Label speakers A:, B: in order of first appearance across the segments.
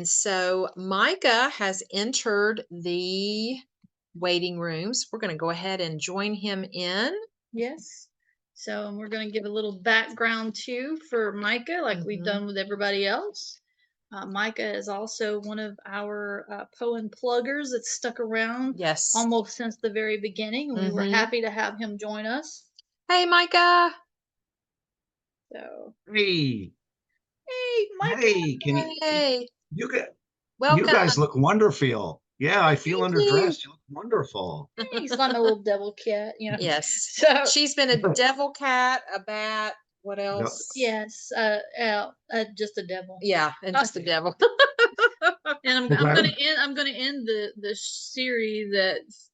A: And so Micah has entered the waiting rooms. We're going to go ahead and join him in.
B: Yes. So we're going to give a little background too for Micah, like we've done with everybody else. Micah is also one of our Poe pluggers that's stuck around almost since the very beginning. And we were happy to have him join us.
A: Hey, Micah.
B: So.
C: Hey.
B: Hey, Micah.
C: Hey, you
A: Welcome.
C: guys look wonderful. Yeah, I feel underdressed. You look wonderful.
B: Thanks. I'm a little devil cat, you know.
A: Yes.
B: So
A: she's been a devil cat, a bat. What else?
B: Yes, just a devil.
A: Yeah, and just the devil.
B: And I'm gonna end the series that's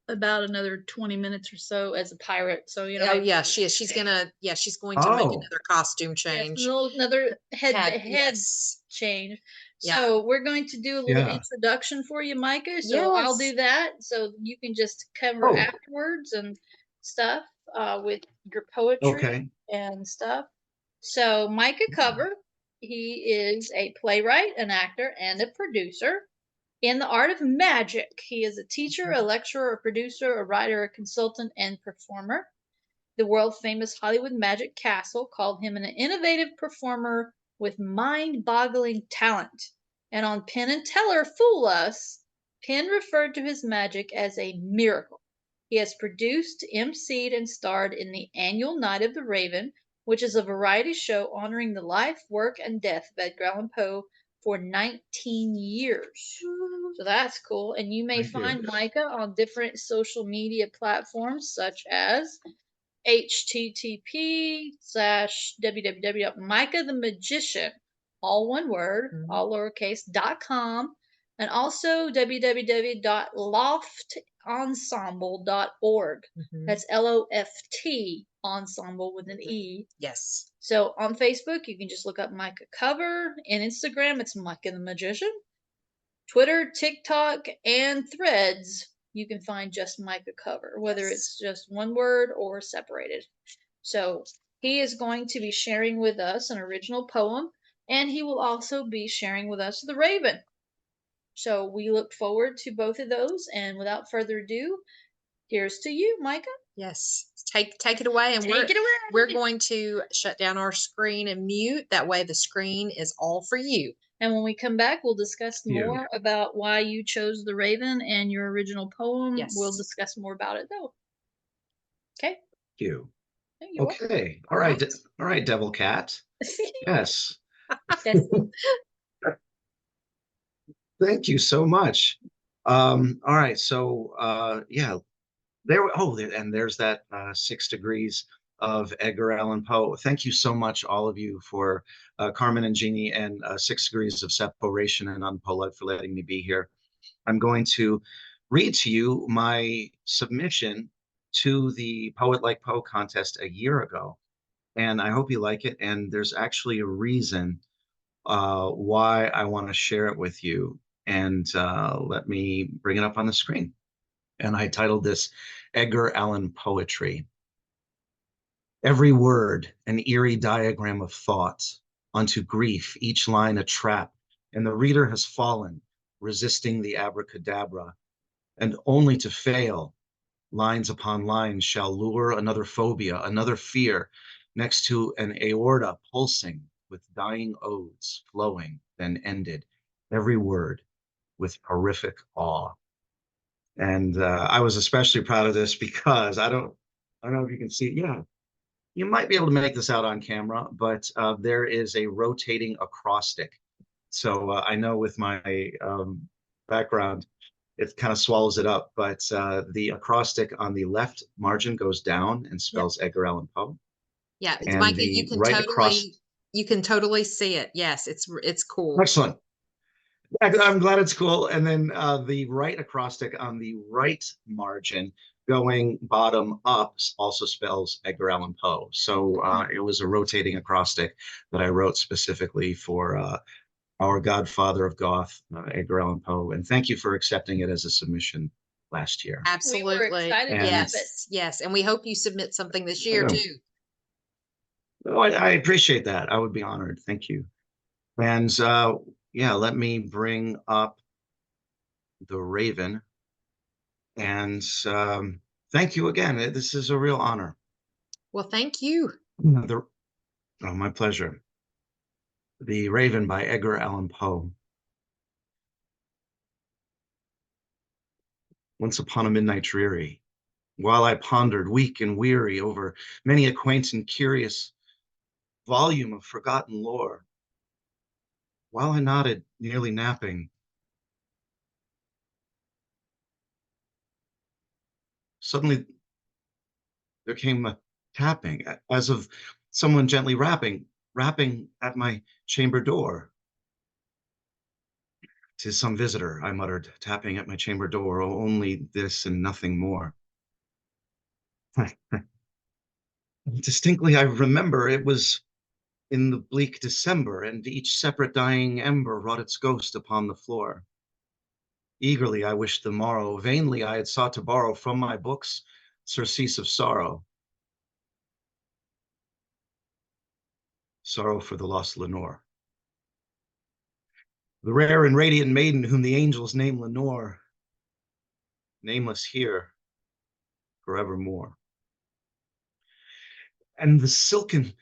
B: about another 20 minutes or so as a pirate. So
A: Oh yeah, she is. She's going to make another costume change.
B: Yes, another head change. So we're going to do a little introduction for you, Micah. So I'll do that. So you can just cover afterwards and stuff with your poetry and stuff. So Micah Cover, he is a playwright, an actor, and a producer. In the art of magic, he is a teacher, a lecturer, a producer, a writer, a consultant, and performer. The world-famous Hollywood Magic Castle called him an innovative performer with mind-boggling talent. And on Penn and Teller Fool Us, Penn referred to his magic as a miracle. He has produced, emceed, and starred in the annual Night of the Raven, which is a variety show honoring the life, work, and death of Edgar Allan Poe for 19 years. So that's cool. And you may find Micah on different social media platforms such as http://www.micahthemagician, all one word, all lowercase.com, and also www.loftensemble.org. That's LOFT ensemble with an E.
A: Yes.
B: So on Facebook, you can just look up Micah Cover. In Instagram, it's Micah the Magician. Twitter, TikTok, and Threads, you can find just Micah Cover, whether it's just one word or separated. So he is going to be sharing with us an original poem, and he will also be sharing with us The Raven. So we look forward to both of those, and without further ado, here's to you, Micah.
A: Yes. Take it away, and we're going to shut down our screen and mute. That way the screen is all for you.
B: And when we come back, we'll discuss more about why you chose The Raven and your original poem.
A: Yes.
B: We'll discuss more about it, though. Okay?
C: Thank you. Okay. All right. All right, Devil Cat. Yes. Thank you so much. All right. So, there's that 6 degrees of Edgar Allan Poe. Thank you so much, all of you, for Carmen and Jeannie and 6 degrees of separation and unpolite for letting me be here. I'm going to read to you my submission to the Poet Like Poe contest a year ago, and I hope you like it. And there's actually a reason why I want to share it with you. And let me bring it up on the screen. And I titled this Edgar Allan Poetry. Every word an eerie diagram of thought, unto grief each line a trap, and the reader has fallen, resisting the abracadabra, and only to fail. Lines upon lines shall lure another phobia, another fear, next to an aorta pulsing with dying odes flowing, then ended, every word with horrific awe. And I was especially proud of this because I don't know if you can see it. Yeah, you might be able to make this out on camera, but there is a rotating acrostic. So I know with my background, it kind of swallows it up, but the acrostic on the left margin goes down and spells Edgar Allan Poe.
A: Yeah,
C: and
A: Micah, you can totally see it. Yes, it's cool.
C: Excellent. I'm glad it's cool. And then the right acrostic on the right margin going bottom up also spells Edgar Allan Poe. So it was a rotating acrostic that I wrote specifically for our godfather of Goth, Edgar Allan Poe. And thank you for accepting it as a submission last year.
A: Absolutely.
B: We were excited to have it.
A: Yes. And we hope you submit something this year too.
C: Oh, I appreciate that. I would be honored. Thank you. And Yeah, let me bring up the Raven. And thank you again. This is a real honor.
A: Well, thank you.
C: Oh, my pleasure. The Raven by Edgar Allan Poe. Once upon a midnight dreary, while I pondered, weak and weary, over many a quaint and curious volume of forgotten lore, while I nodded, nearly napping, suddenly there came a tapping, as of someone gently rapping at my chamber door. "'Tis some visitor," I muttered, tapping at my chamber door, only this and nothing more. Distinctly, I remember it was in the bleak December, and each separate dying ember wrought its ghost upon the floor. Eagerly I wished the morrow, vainly I had sought to borrow from my books surcease of sorrow. Sorrow for the lost Lenore. The rare and radiant maiden whom the angels name Lenore, nameless here forevermore. And the silken,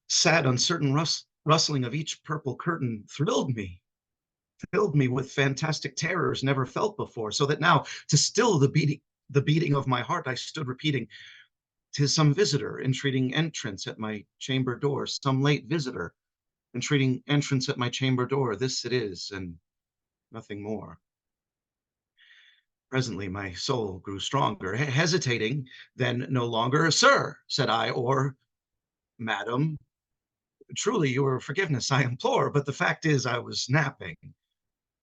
C: sad, uncertain rustling of each purple curtain thrilled me, filled me with fantastic terrors never felt before, so that now, to still the beating of my heart, I stood repeating, "'Tis some visitor entreating entrance at my chamber door, some late visitor entreating entrance at my chamber door. This it is, and nothing more." Presently my soul grew stronger, hesitating then no longer. "Sir," said I, or "Madam, truly your forgiveness I implore, but the fact is I was napping,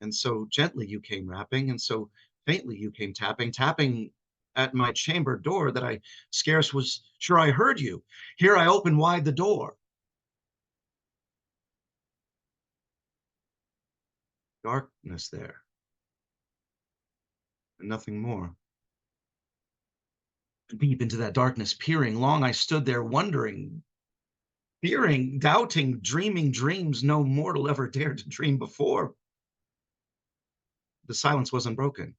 C: and so gently you came rapping, and so faintly you came tapping at my chamber door, that I scarce was sure I heard you. Here I open wide the door. Darkness there, and nothing more. Deep into that darkness peering, long I stood there wondering, fearing, doubting, dreaming dreams no mortal ever dared to dream before. The silence was unbroken.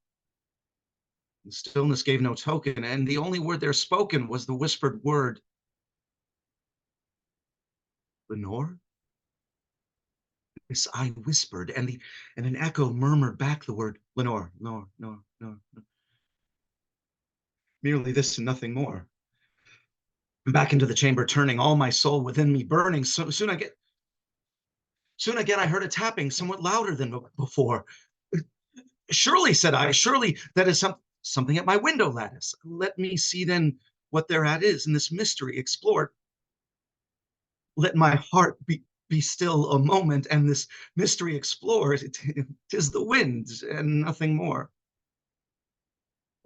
C: The stillness gave no token, and the only word there spoken was the whispered word, "Lenore?" This I whispered, and an echo murmured back the word, "Lenore, Lenore, Lenore, Lenore." Merely this and nothing more. Back into the chamber turning, all my soul within me burning. So soon again I heard a tapping, somewhat louder than before. "Surely," said I, "surely that is something at my window lattice. Let me see then what thereat is, and this mystery explore. Let my heart be still a moment, and this mystery explore. 'Tis the wind, and nothing more."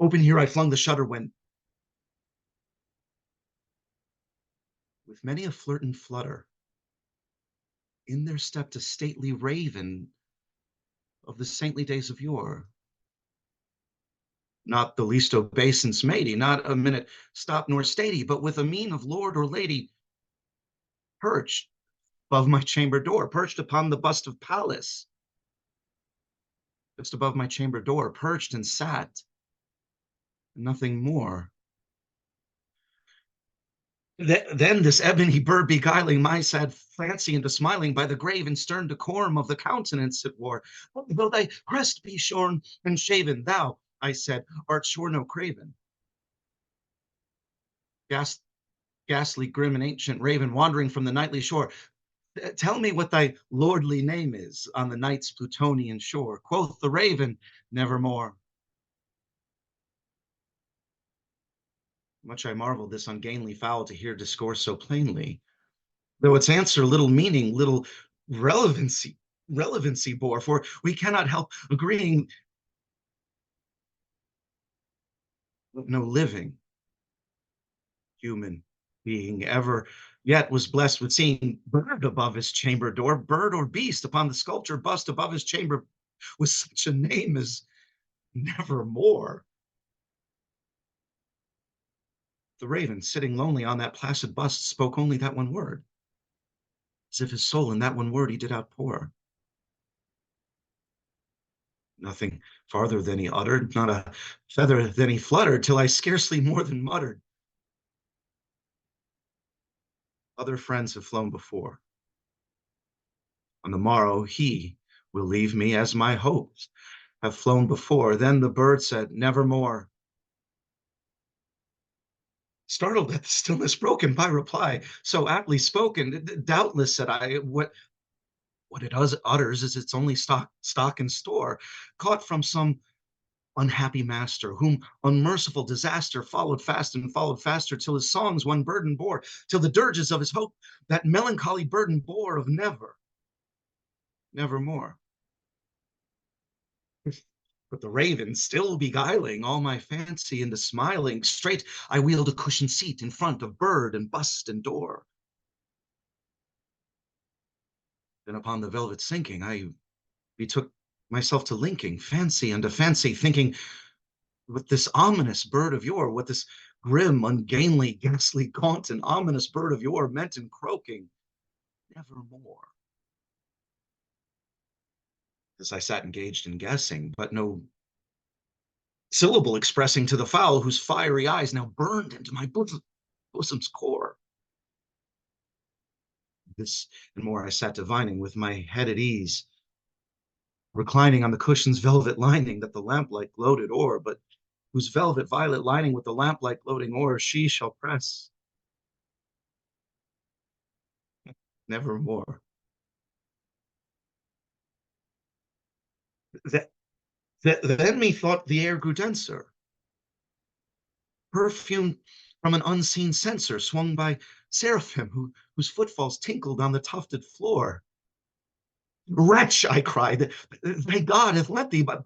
C: Open here I flung the shutter, when with many a flirt and flutter, in there stepped a stately raven of the saintly days of yore. Not the least obeisance made he, not a minute stop nor stayed, but with a mien of lord or lady, perched above my chamber door, perched upon the bust of Pallas, just above my chamber door, perched and sat, and nothing more. Then this ebony bird beguiling my sad fancy into smiling, by the grave and stern decorum of the countenance it wore. "Though thy crest be shorn and shaven, thou," I said, "art sure no craven." Ghastly, grim, and ancient raven, wandering from the nightly shore, "Tell me what thy lordly name is on the night's Plutonian shore." Quoth the raven, "Nevermore." Much I marveled this ungainly fowl to hear discourse so plainly, though its answer little meaning, little relevancy bore, for we cannot help agreeing that no living human being ever yet was blessed with seeing bird above his chamber door, bird or beast upon the sculpture bust above his chamber, with such a name as Nevermore. The raven, sitting lonely on that placid bust, spoke only that one word, as if his soul in that one word he did outpour. Nothing farther than he uttered, not a feather than he fluttered, till I scarcely more than muttered. Other friends have flown before. On the morrow he will leave me, as my hopes have flown before. Then the bird said, nevermore. Startled at the stillness broken by reply, so aptly spoken, doubtless, said I, what it utters is its only stock and store, caught from some unhappy master, whom unmerciful disaster followed fast and followed faster, till his songs one burden bore, till the dirges of his hope that melancholy burden bore of nevermore. But the raven, still beguiling all my fancy into smiling, straight I wheeled a cushioned seat in front of bird and bust and door. Then upon the velvet sinking, I betook myself to linking fancy unto fancy, thinking with this ominous bird of yore, what this grim, ungainly, ghastly, gaunt, and ominous bird of yore meant in croaking, nevermore. As I sat engaged in guessing, but no syllable expressing to the fowl whose fiery eyes now burned into my bosom's core. This and more I sat divining with my head at ease, reclining on the cushion's velvet lining that the lamplight gloated o'er, but whose velvet violet lining with the lamplight gloating o'er she shall press nevermore. Then methought the air grew denser, perfumed from an unseen censer swung by seraphim whose footfalls tinkled on the tufted floor. Wretch, I cried, thy God hath lent thee, but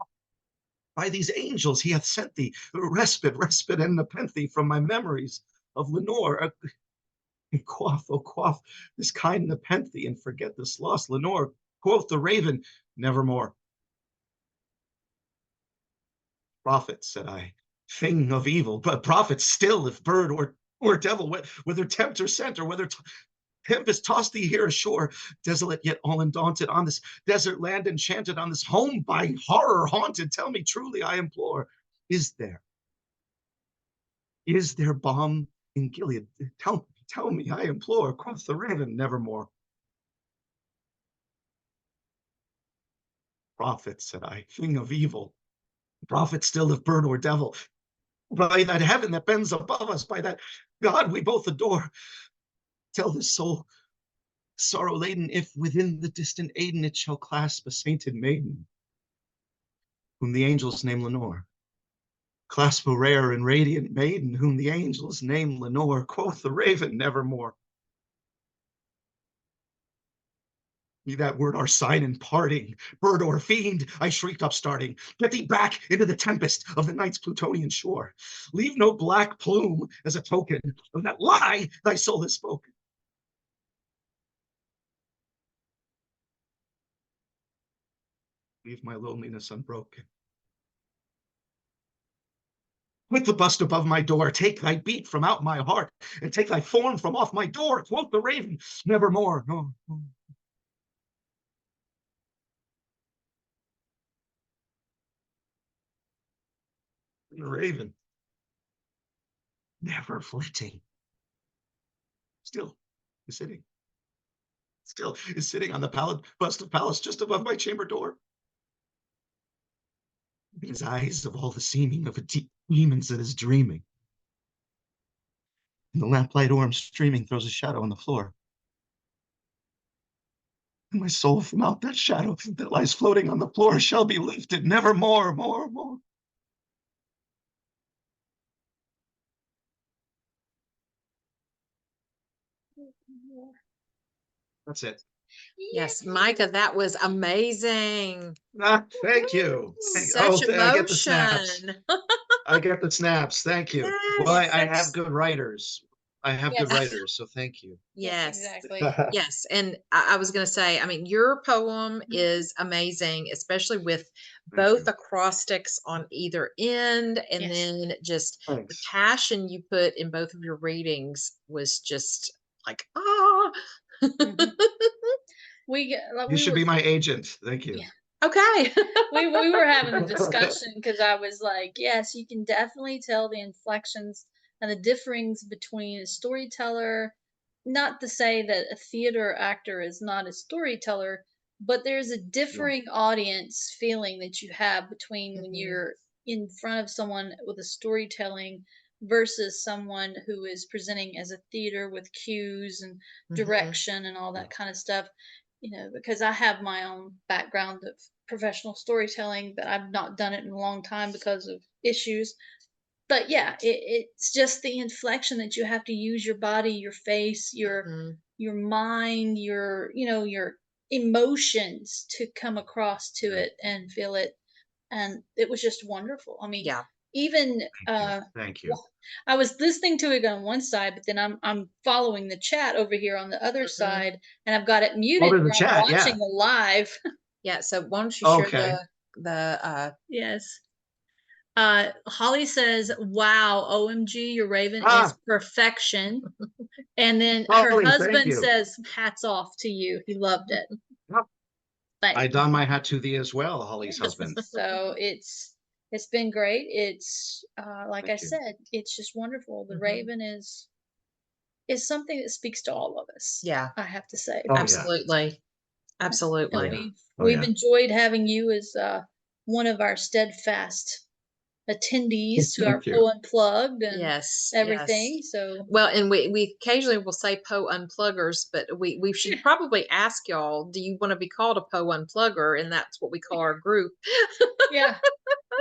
C: by these angels he hath sent thee respite and nepenthe from my memories of Lenore. Quaff, oh quaff, this kind nepenthe, and forget this lost Lenore. Quoth the raven, nevermore. Prophet, said I, thing of evil, but prophet still, if bird or devil, whether tempter sent or whether tempest tossed thee here ashore, desolate yet all undaunted, on this desert land enchanted, on this home by horror haunted, tell me truly, I implore, is there balm in Gilead? Tell me, I implore. Quoth the raven, nevermore. Prophet, said I, thing of evil, prophet still, if bird or devil, by that heaven that bends above us, by that God we both adore, tell this soul sorrow laden, if within the distant Aden it shall clasp a sainted maiden, whom the angels name Lenore. Clasp a rare and radiant maiden, whom the angels name Lenore. Quoth the raven, nevermore. Be that word our sign in parting, bird or fiend, I shrieked upstarting. Get thee back into the tempest of the night's Plutonian shore. Leave no black plume as a token of that lie thy soul has spoken. Leave my loneliness unbroken. Quit the bust above my door, take thy beat from out my heart, and take thy form from off my door. Quoth the raven, nevermore. No. The raven, never flitting, still is sitting on the bust of Pallas just above my chamber door. In his eyes of all the seeming of a demon's that is dreaming. And the lamplight orm streaming throws a shadow on the floor. And my soul from out that shadow that lies floating on the floor shall be lifted nevermore, more. That's it.
A: Yes, Micah, that was amazing.
C: Thank you.
A: Such emotion.
C: I get the snaps. I get the snaps. Thank you. Yes, well, I have good writers. Good writers, so thank you.
A: Yes, exactly. Yes, and I was going to say, I mean, your poem is amazing, especially with both acrostics on either end, and then just the passion you put in both of your readings was just like,
C: You should be my agent. Thank you.
A: Okay.
B: we were having a discussion because I was like, yes, you can definitely tell the inflections and the difference between a storyteller. Not to say that a theater actor is not a storyteller, but there's a differing audience feeling that you have between when you're in front of someone with a storytelling versus someone who is presenting as a theater with cues and direction and all that kind of stuff. Because I have my own background of professional storytelling, but I've not done it in a long time because of issues. But yeah, it's just the inflection that you have to use your body, your face, your mind, your emotions to come across to it and feel it. And it was just wonderful. I mean,
A: Yeah.
B: even
C: Thank you.
B: I was listening to it on one side, but then I'm following the chat over here on the other side, and I've got it muted
C: Over the
B: where I'm
C: chat, yeah.
B: watching the live.
A: Yeah. So why don't you share
C: Okay.
A: the
B: Yes. Holly says, "Wow, OMG, your Raven is perfection." And then her
C: Holly, thank
B: husband
C: you.
B: says, "Hats off to you. He loved it."
C: I don my hat to thee as well, Holly's husband.
B: So it's been great. It's like I
C: Thank you.
B: said, it's just wonderful. The Raven is something that speaks to all of us.
A: Yeah.
B: I have to say.
C: Oh, yeah.
A: Absolutely.
B: And
A: Absolutely.
B: we've enjoyed having you as one of our steadfast attendees to our
C: Thank you.
B: Poe Unplugged and
A: Yes.
B: everything.
A: Yes.
B: So
A: Well, and we occasionally will say Poe Unpluggers, but we should probably ask y'all, do you want to be called a Poe Unplugger? And that's what we call our group.
B: yeah,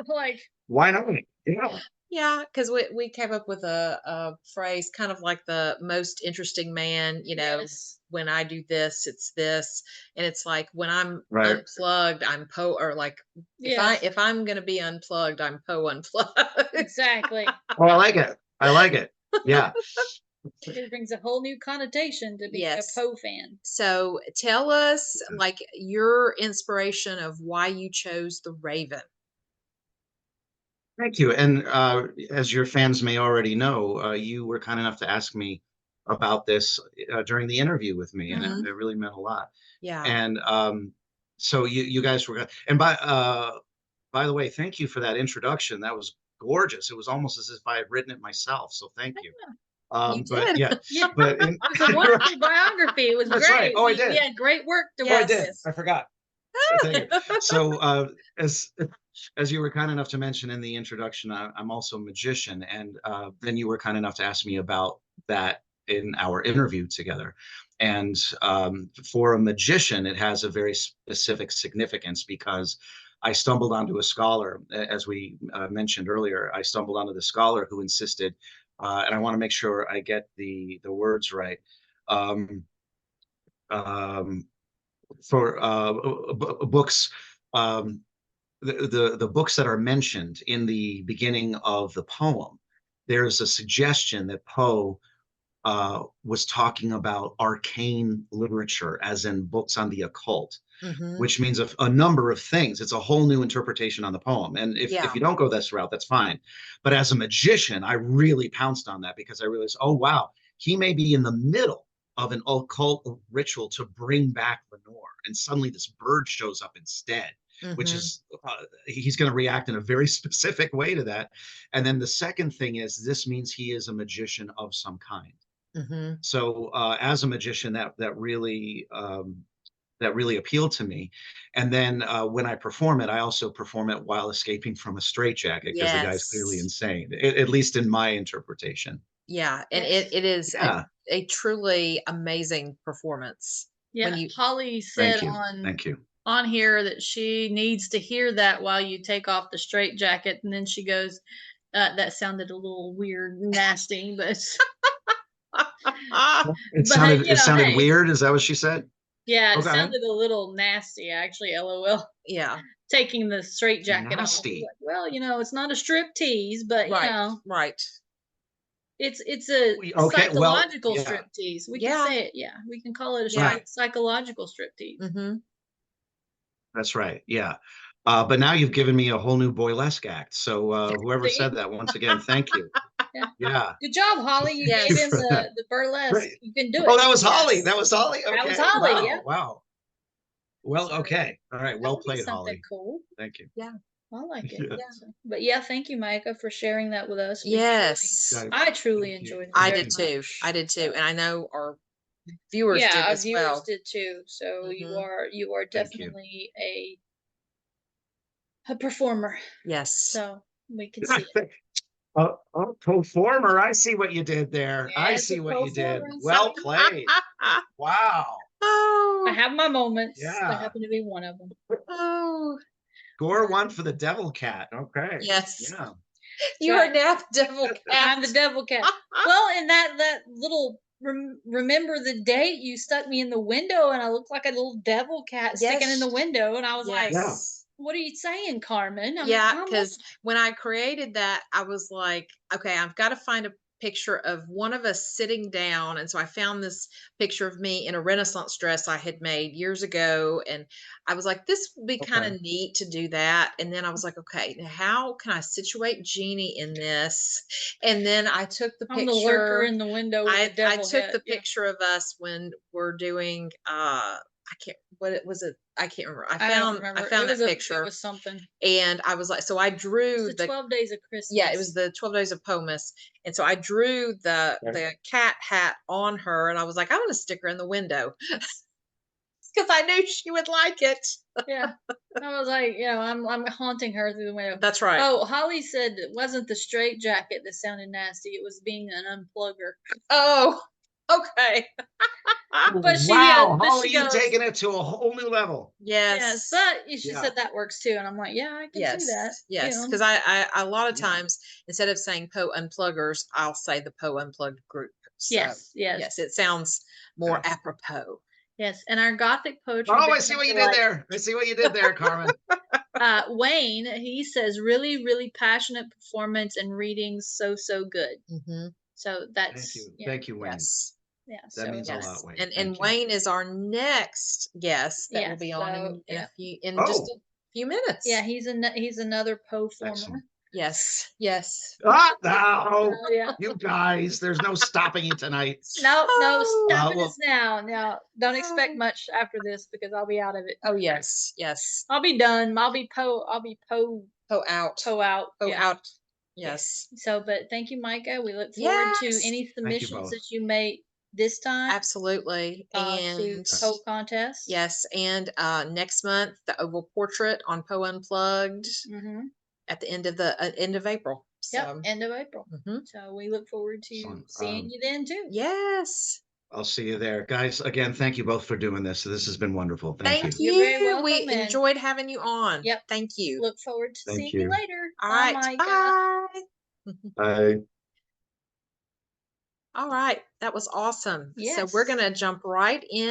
B: like
C: Why not? Yeah.
A: Yeah, because we came up with a phrase kind of like the most interesting man,
B: yes,
A: when I do this, it's this. And it's like when I'm
C: Right.
A: unplugged, I'm Poe, or like
B: yes,
A: if I'm gonna be unplugged, I'm Poe Unplugged.
B: exactly.
C: Oh, I like it. I like it. Yeah.
B: It brings a whole new connotation to being a
A: Yes.
B: Poe fan.
A: So tell us like your inspiration of why you chose the Raven.
C: Thank you. And as your fans may already know, you were kind enough to ask me about this during the interview with me, and it really meant a lot.
A: Yeah.
C: And so you guys were, and by the way, thank you for that introduction. That was gorgeous. It was almost as if I had written it myself. So thank you.
A: You
C: But
A: did.
C: yeah,
B: Yeah.
C: but
B: It was a wonderful biography. It was
C: That's
B: great.
C: right. Oh, I
B: We
C: did.
B: had great work to
C: Oh, I
B: work
C: did.
B: with.
C: I forgot. Thank you. So as you were kind enough to mention in the introduction, I'm also a magician, and then you were kind enough to ask me about that in our interview together. And for a magician, it has a very specific significance because I stumbled onto a scholar, as we mentioned earlier. I stumbled onto the scholar who insisted, and I want to make sure I get the words right. For books, the books that are mentioned in the beginning of the poem, there's a suggestion that Poe was talking about arcane literature, as in books on the occult, which means a number of things. It's a whole new interpretation on the poem. And if you don't go this route, that's fine. But as a magician, I really pounced on that because I realized, oh, wow, he may be in the middle of an occult ritual to bring back Lenore. And suddenly this bird shows up instead, which is, he's going to react in a very specific way to that. And then the second thing is, this means he is a magician of some kind. So as a magician, that really appealed to me. And then when I perform it, I also perform it while escaping from a straitjacket because the guy's clearly insane, at least in my interpretation.
A: Yeah, and
B: Yes.
A: it is a truly amazing performance.
B: Yeah,
A: When you
B: Holly said
C: Thank you.
B: on here that she needs to hear that while you take off the straitjacket, and then she goes, "That sounded a little weird, nasty, but."
C: It sounded
B: hey,
C: weird. Is that what she said?
B: Yeah, it
C: Okay.
B: sounded a little nasty, actually. LOL.
A: Yeah.
B: Taking the straitjacket off.
C: Nasty.
B: Like, well, it's not a strip tease, but
A: right.
B: it's a
C: Okay, well,
B: psychological
C: yeah.
B: strip tease. We can say it. Yeah, we can call it a
C: Right.
B: psychological strip tease.
C: That's right. Yeah. But now you've given me a whole new boylesque act. So whoever
B: See?
C: said that, once again, thank you.
B: Yeah. Good job, Holly. You gave him the burlesque.
C: Great.
B: You can do it.
C: Oh, that was Holly. That was Holly. Okay.
B: That was Holly.
C: Wow.
B: Yeah.
C: Wow. Well, okay. All right. Well
B: That would be
C: played,
B: something
C: Holly.
B: cool.
C: Thank you.
A: Yeah.
B: I like it.
C: Yeah.
A: Yeah.
B: So, but yeah, thank you, Micah, for sharing that with us.
A: Yes.
C: Guys,
B: I truly
C: thank you.
B: enjoyed it.
A: I
B: very
A: did too.
B: much.
A: I did too. And I know our viewers
B: Yeah,
A: did
B: our
A: as
B: viewers
A: well.
B: did too. So you
A: Mhm.
B: are
C: Thank you.
B: definitely a performer.
A: Yes.
B: So we can see it.
C: A performer. I see what you did there. I
B: Yes,
C: see
B: a
C: what you did.
B: performer.
C: Well played. Wow.
B: I
A: Oh,
B: have my moments. That
C: Yeah.
B: happen to be one of them.
A: oh,
C: Score one for the devil cat. Okay.
A: yes.
C: Yeah.
A: You are now the devil
B: I'm the
A: cat.
B: devil cat. Well, and that little remember the date you stuck me in the window and I looked like a little devil cat sticking in the
A: Yes.
B: window, and I was like,
A: Yes.
B: "What are you saying, Carmen?" I'm
A: Yeah,
B: like, "Mom,
A: because when I created that, I was like, okay, I've got to find a picture of one of us sitting down. And so I found this picture of me in a Renaissance dress I had made years ago. And I was like, this would be kind
C: Okay.
A: of neat to do that. And then I was like, okay, now how can I situate Jeannie in this? And then I took the
B: I'm the lurker
A: picture.
B: in the window with the
A: I
B: devil
A: took
B: head."
A: the
B: Yeah.
A: picture of us when we're doing I can't what it was it I can't remember.
B: I don't remember.
A: I found
B: It
A: that picture
B: was something.
A: and I was like, so I
B: It
A: drew
B: was the 12 days of Christmas.
A: yeah, it was the 12 Days of Pomus. And so I drew the cat hat on her and I was like, I'm gonna stick her in the window. Because I knew she would like it.
B: Yeah. I was like, I'm haunting her through the window.
A: That's right.
B: Oh, Holly said it wasn't the straight jacket that sounded nasty. It was being an unplugger.
A: Oh, okay.
B: But she,
C: Wow,
B: but
C: Holly,
B: she
C: you've
B: goes,
C: taken it to a whole new level.
B: yes,
A: Yes.
B: but she
C: Yeah.
B: said that works too, and I'm like, yeah, I can see that.
A: Yes. Because I a lot of
C: Yeah.
A: times instead of saying Poe Unpluggers, I'll say the Poe Unplugged group. So,
B: Yes.
A: yes, it sounds more apropos.
B: Yes, and our Gothic poetry.
C: Oh, I see what you did there. I see what you did there, Carmen.
B: Wayne, he says, really, really passionate performance and readings, so good.
A: Mm-hmm.
B: So that's
C: Thank you. Thank you, Wayne.
A: Yes.
B: Yeah,
C: That means a lot, Wayne.
A: And
C: Thank you.
A: Wayne is our next guest that will be on in a few just a few minutes.
B: Yeah, he's another Poe former.
C: Excellent.
A: Yes. Yes.
C: No,
B: Yeah.
C: you guys, there's no stopping you tonight.
B: No,
A: Oh.
B: stopping us now. Now, don't expect much after this because I'll be out of it.
A: Oh yes, yes.
B: I'll be done. I'll be Poe
A: out.
B: Poe out.
A: Oh
B: Yeah.
A: out. Yes.
B: So, but thank you, Micah. We look forward to any submissions that you make this time.
A: Absolutely.
B: To Poe contest.
A: Yes, and next month the oval portrait on Poe Unplugged at the end of April. So.
B: Yep, end of April. So we look forward to seeing you then too.
A: Yes.
C: I'll see you there. Guys, again, thank you both for doing this. This has been wonderful. Thank you.
B: You're very welcome.
A: We enjoyed having you on.
B: Yep.
A: Thank you.
B: Look forward to seeing you later.
A: All
B: Bye,
A: right.
B: Micah.
C: Bye. Bye.
A: All right. That was awesome.
B: Yes.
A: So we're going to jump right in